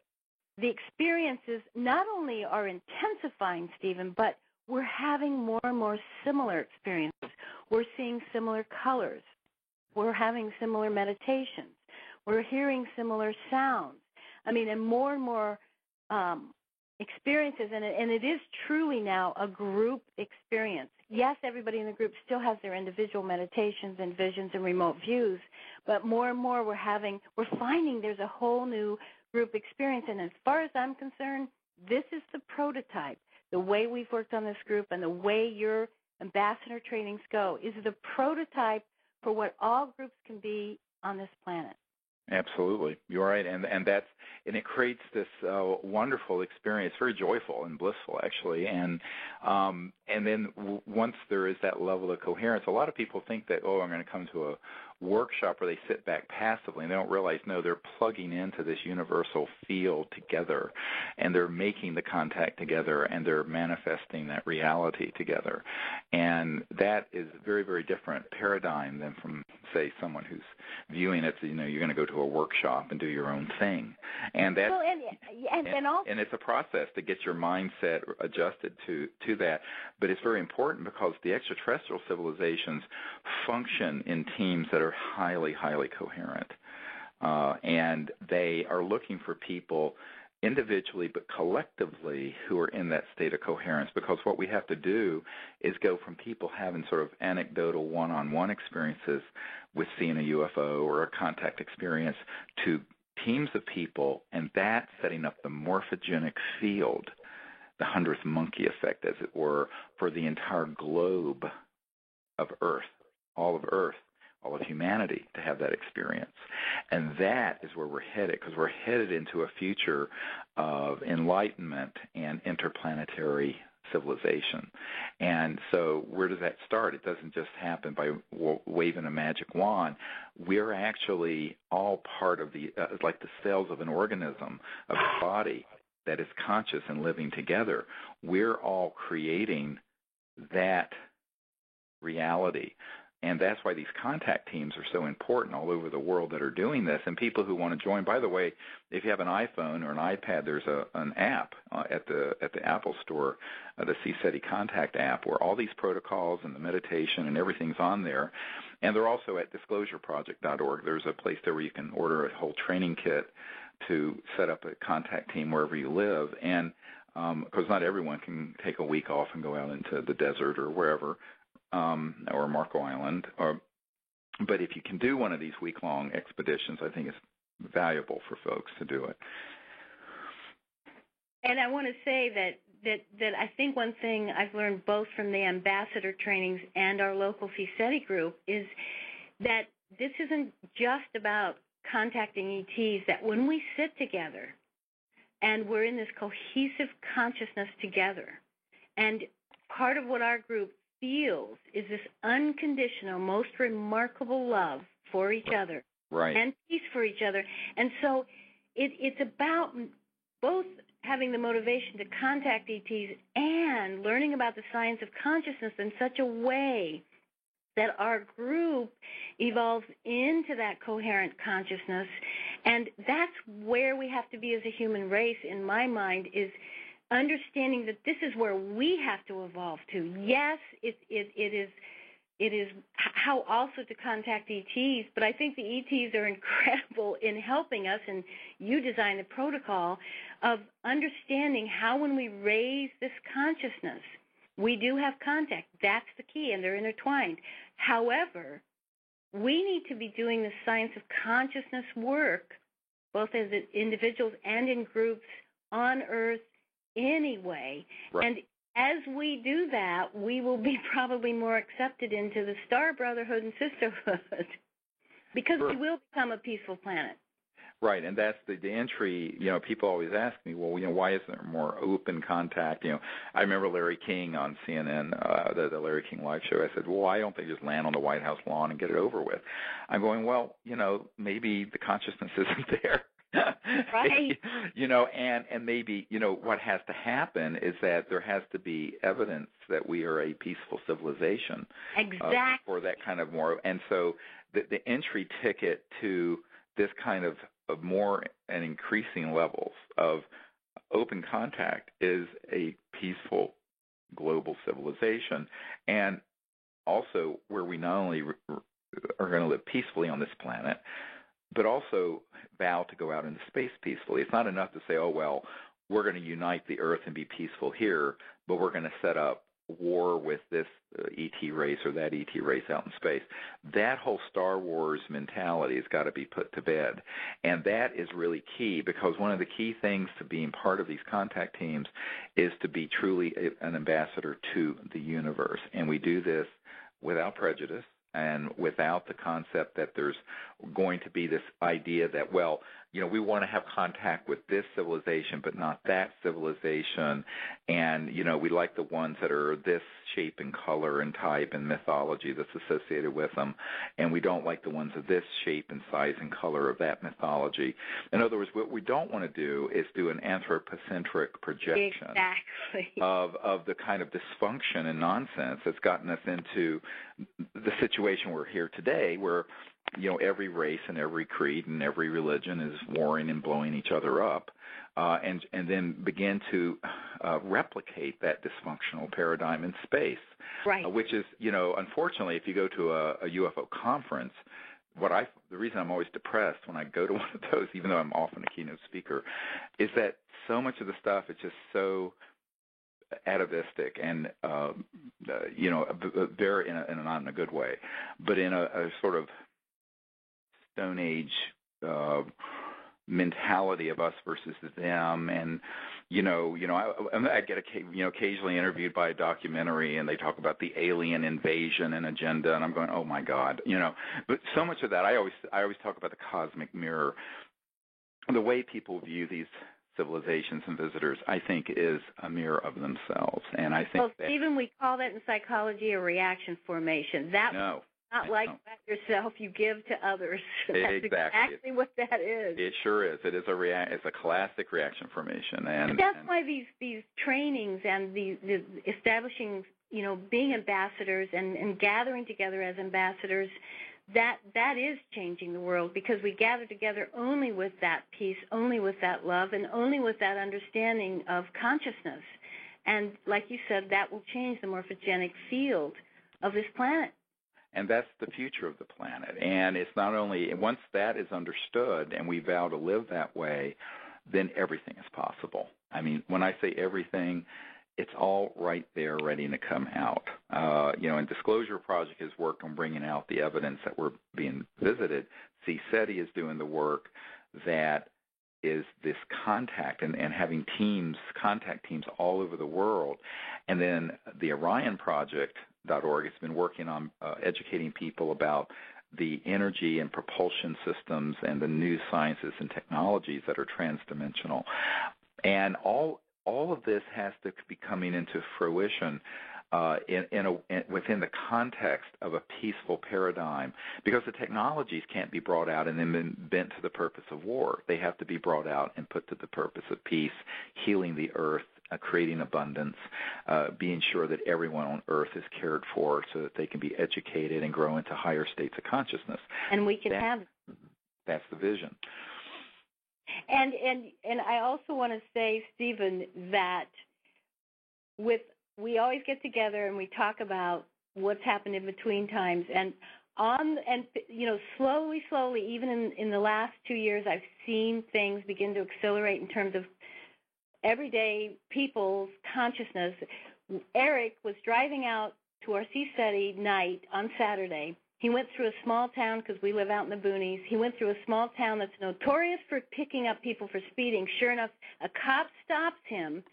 experiences not only are intensifying, Stephen, but we're having more and more similar experiences. We're seeing similar colors. We're having similar meditations. We're hearing similar sounds. I mean, and more experiences, and it is truly now a group experience. Yes, everybody in the group still has their individual meditations and visions and remote views, but more and more we're finding there's a whole new group experience. And as far as I'm concerned, this is the prototype. The way we've worked on this group and the way your ambassador trainings go is the prototype for what all groups can be on this planet. Absolutely, you're right, and it creates this wonderful experience, very joyful and blissful, actually. And then once there is that level of coherence, a lot of people think that I'm going to come to a workshop where they sit back passively, and they don't realize they're plugging into this universal field together, and they're making the contact together, and they're manifesting that reality together. And that is a very, very different paradigm than from, say, someone who's viewing it, you're going to go to a workshop and do your own thing. And that, and it's a process to get your mindset adjusted to that. But it's very important because the extraterrestrial civilizations function in teams that are highly, highly coherent. And they are looking for people individually but collectively who are in that state of coherence, because what we have to do is go from people having sort of anecdotal one-on-one experiences with seeing a UFO or a contact experience to teams of people, and that setting up the morphogenic field, the 100th monkey effect, as it were, for the entire globe of Earth, all of humanity to have that experience. And that is where we're headed, because we're headed into a future of enlightenment and interplanetary civilization. And so where does that start? It doesn't just happen by waving a magic wand. We're actually all part of like the cells of an organism, of a body that is conscious and living together. We're all creating that reality. And that's why these contact teams are so important all over the world that are doing this. And people who want to join, by the way, if you have an iPhone or an iPad, there's an app at the Apple Store, the CSETI Contact app, where all these protocols and the meditation and everything's on there. And they're also at disclosureproject.org. There's a place there where you can order a whole training kit to set up a contact team wherever you live. And because not everyone can take a week off and go out into the desert or wherever, or Marco Island. But if you can do one of these week-long expeditions, I think it's valuable for folks to do it. And I want to say that I think one thing I've learned both from the ambassador trainings and our local CSETI group is that this isn't just about contacting ETs, that when we sit together and we're in this cohesive consciousness together, and part of what our group feels is this unconditional, most remarkable love for each other, right, and peace for each other. And so it's about both having the motivation to contact ETs and learning about the science of consciousness in such a way that our group evolves into that coherent consciousness And that's where we have to be as a human race, in my mind, is understanding that this is where we have to evolve to. Yes, it is how also to contact ETs, but I think the ETs are incredible in helping us, and you design a protocol of understanding how when we raise this consciousness, we do have contact. That's the key, and they're intertwined. However, we need to be doing the science of consciousness work, both as individuals and in groups on Earth anyway. Right. And as we do that, we will be probably more accepted into the Star Brotherhood and Sisterhood because we will become a peaceful planet. Right, and that's the entry. People always ask me, well, why isn't there more open contact? I remember Larry King on CNN, the Larry King live show. I said, well, why don't they just land on the White House lawn and get it over with? I'm going, well, maybe the consciousness isn't there. Right. And maybe, what has to happen is that there has to be evidence that we are a peaceful civilization. Exactly. For that kind of more. And so the entry ticket to this kind of more and increasing levels of open contact is a peaceful global civilization, and also where we not only are going to live peacefully on this planet, but also vow to go out into space peacefully. It's not enough to say, oh, well, we're going to unite the Earth and be peaceful here, but we're going to set up war with this ET race or that ET race out in space. That whole Star Wars mentality has got to be put to bed. And that is really key, because one of the key things to being part of these contact teams is to be truly an ambassador to the universe. And we do this without prejudice and without the concept that there's going to be this idea that, well, we want to have contact with this civilization but not that civilization, and, we like the ones that are this shape and color and type and mythology that's associated with them, and we don't like the ones of this shape and size and color of that mythology. In other words, what we don't want to do is do an anthropocentric projection of the kind of dysfunction and nonsense that's gotten us into the situation we're here today, where every race and every creed and every religion is warring and blowing each other up, and then begin to replicate that dysfunctional paradigm in space. Right. Which is, unfortunately, if you go to a UFO conference, the reason I'm always depressed when I go to one of those, even though I'm often a keynote speaker, is that so much of the stuff is just so atavistic and very not in a good way, but in a sort of Stone Age mentality of us versus them, and I get occasionally interviewed by a documentary, and they talk about the alien invasion and agenda, and I'm going, oh my God, But so much of that, I always talk about the cosmic mirror. The way people view these civilizations and visitors, I think, is a mirror of themselves, and I think. Well, Stephen, we call that in psychology a reaction formation. Not like that yourself, you give to others. That's exactly what that is. It sure is. It is it's a classic reaction formation, and that's why these trainings and the establishing, being ambassadors and gathering together as ambassadors, that is changing the world, because we gather together only with that peace, only with that love, and only with that understanding of consciousness. And like you said, that will change the morphogenic field of this planet. And that's the future of the planet. And it's not only, once that is understood and we vow to live that way, then everything is possible. I mean, when I say everything, it's all right there ready to come out. And Disclosure Project has worked on bringing out the evidence that we're being visited. CSETI is doing the work that is this contact and having contact teams all over the world. And then the Orion Project.org has been working on educating people about the energy and propulsion systems and the new sciences and technologies that are transdimensional. And all of this has to be coming into fruition within the context of a peaceful paradigm, because the technologies can't be brought out and then bent to the purpose of war. They have to be brought out and put to the purpose of peace, healing the earth, creating abundance, being sure that everyone on earth is cared for so that they can be educated and grow into higher states of consciousness. And we can have. That's the vision. And I also want to say, Stephen, that we always get together and we talk about what's happened in between times, and slowly, even in the last 2 years, I've seen things begin to accelerate in terms of everyday people's consciousness. Eric was driving out to our CSETI night on Saturday. He went through a small town because we live out in the boonies. He went through a small town that's notorious for picking up people for speeding. Sure enough, a cop stops him,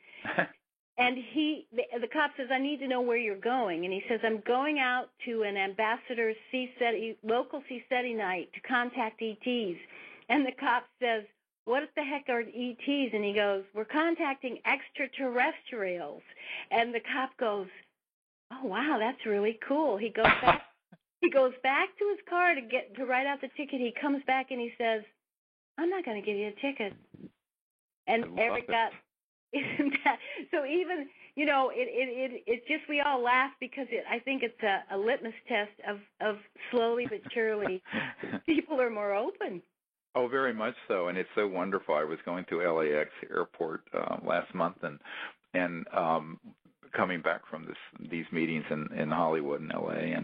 and the cop says, "I need to know where you're going." And he says, "I'm going out to an ambassador's local CSETI night to contact ETs." And the cop says, "What the heck are ETs?" And he goes, "We're contacting extraterrestrials." And the cop goes, "Oh, wow, that's really cool." He goes back. He goes back to his car to write out the ticket. He comes back and he says, "I'm not going to give you a ticket." And Eric got, isn't that so? Even it's just, we all laugh because I think it's a litmus test of slowly but surely people are more open. Oh, very much so, and it's so wonderful. I was going through LAX airport last month and coming back from these meetings in Hollywood and LA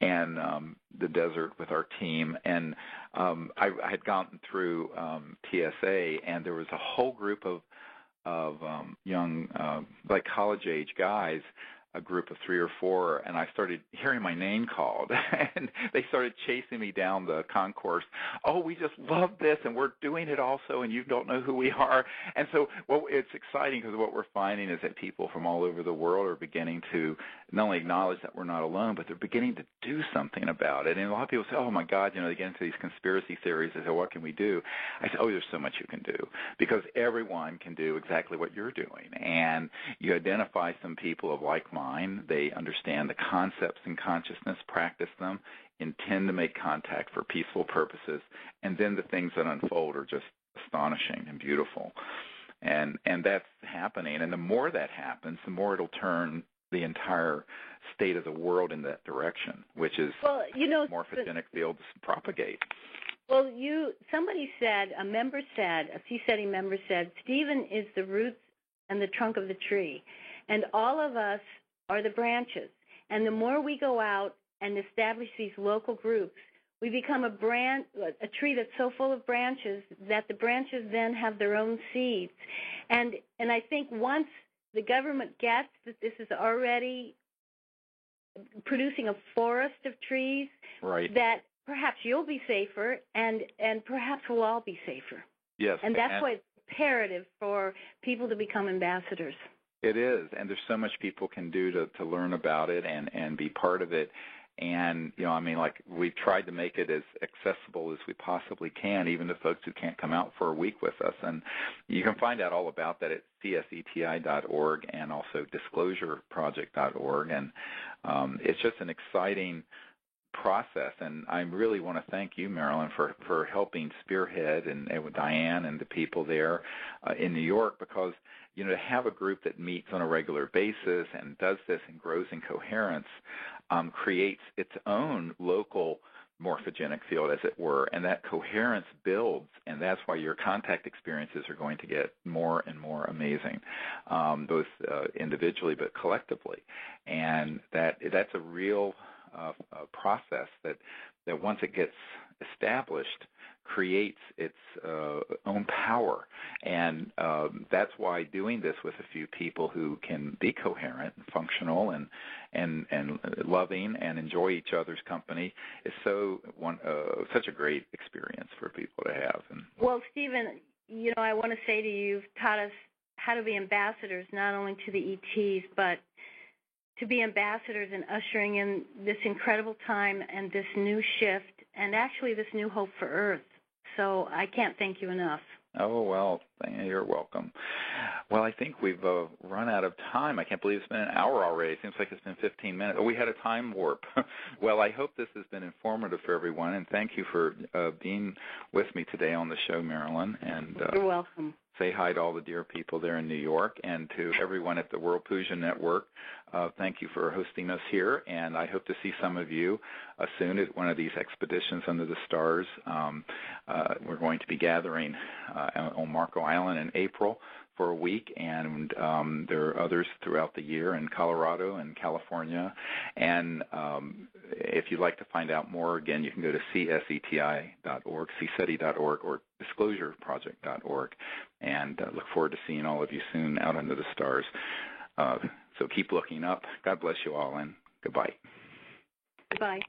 and the desert with our team, and I had gotten through TSA, and there was a whole group of young like college age guys, a group of 3 or 4, and I started hearing my name called, and they started chasing me down the concourse. "Oh, we just love this, and we're doing it also, and you don't know who we are." And so, it's exciting because what we're finding is that people from all over the world are beginning to not only acknowledge that we're not alone, but they're beginning to do something about it. And a lot of people say, "Oh my God," they get into these conspiracy theories. They say, "What can we do?" I say, "Oh, there's so much you can do, because everyone can do exactly what you're doing." And you identify some people of like mind. They understand the concepts in consciousness, practice them, intend to make contact for peaceful purposes, and then the things that unfold are just astonishing and beautiful. And that's happening. And the more that happens, the more it'll turn the entire state of the world in that direction, which is morphogenic fields propagate. Well, somebody said, a CSETI member said, "Stephen is the roots and the trunk of the tree, and all of us are the branches. And the more we go out and establish these local groups, we become a tree that's so full of branches that the branches then have their own seeds." And I think once the government gets that this is already producing a forest of trees, right, that perhaps you'll be safer, and perhaps we'll all be safer. Yes. And that's why it's imperative for people to become ambassadors. It is, and there's so much people can do to learn about it and be part of it. And, we've tried to make it as accessible as we possibly can, even to folks who can't come out for a week with us. And you can find out all about that at CSETI.org and also disclosureproject.org. And it's just an exciting process, and I really want to thank you, Marilyn, for helping spearhead and with Diane and the people there in New York, because to have a group that meets on a regular basis and does this and grows in coherence creates its own local morphogenic field, as it were, and that coherence builds, and that's why your contact experiences are going to get more and more amazing, both individually but collectively. And that's a real process that once it gets established creates its own power, and that's why doing this with a few people who can be coherent and functional and loving and enjoy each other's company is such a great experience for people to have. Well, Stephen, I want to say to you, you've taught us how to be ambassadors not only to the ETs, but to be ambassadors in ushering in this incredible time and this new shift and actually this new hope for Earth. So I can't thank you enough. Oh, well, you're welcome. Well, I think we've run out of time. I can't believe it's been an hour already. It seems like it's been 15 minutes. Oh, we had a time warp. Well, I hope this has been informative for everyone, and thank you for being with me today on the show, Marilyn. And you're welcome. say hi to all the dear people there in New York, and to everyone at the World Puja Network. Thank you for hosting us here, and I hope to see some of you soon at one of these expeditions under the stars. We're going to be gathering on Marco Island in April for a week, and there are others throughout the year in Colorado and California. And if you'd like to find out more, again, you can go to CSETI.org, CSETI.org, or disclosureproject.org, and look forward to seeing all of you soon out under the stars. So keep looking up. God bless you all, and goodbye. Goodbye.